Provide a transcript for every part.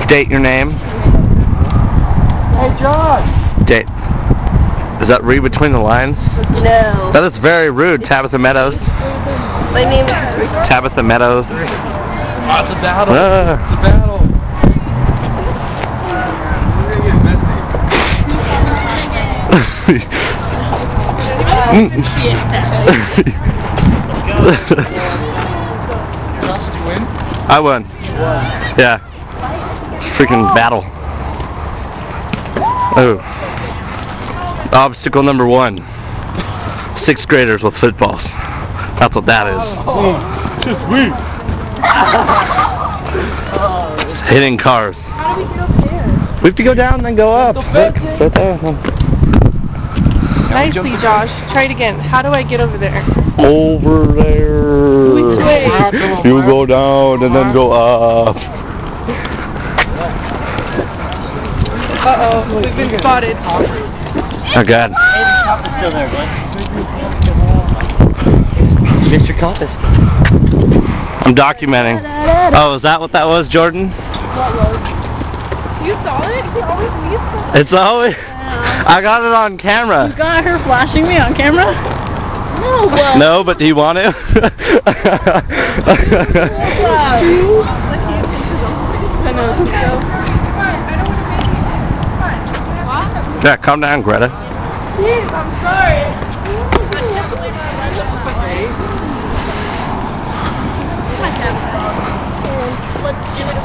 State your name. Hey, Josh! State. Is that read between the lines? No. That is very rude, Tabitha Meadows. My name is Tabitha Meadows. Oh, it's a battle. Ah. It's a battle. Josh, did you win? I won. Yeah. It's a freaking battle. Oh. Obstacle number 1. 6th graders with footballs. That's what that is. Just hitting cars. How do we get up there? We have to go down and then go up. Look, it's right there. Nicely, Josh. Try it again. How do I get over there? Over there. Which way? You go down and then go up. Uh-oh. We've been spotted. Oh God. Hey, the cop is still there, bud. Mr. Compass. I'm documenting. Oh, is that what that was, Jordan? You saw it? You always leave it. It's always... I got it on camera. You got her flashing me on camera? No, well. No, but do you want to? Yeah, calm down, Greta. Please, I'm sorry.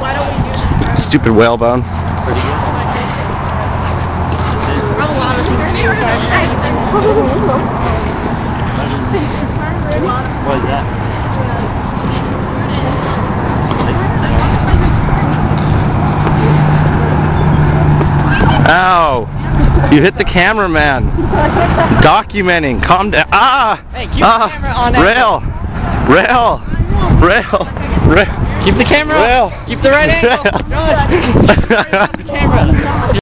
Why don't we do this? Stupid whalebone. What is that? Ow! You hit the cameraman. Documenting. Calm down. Ah! Hey, keep the camera on. Rail! Rail! Rail! Rail! Keep the camera Rail! Keep the right angle. Josh. Keep the camera.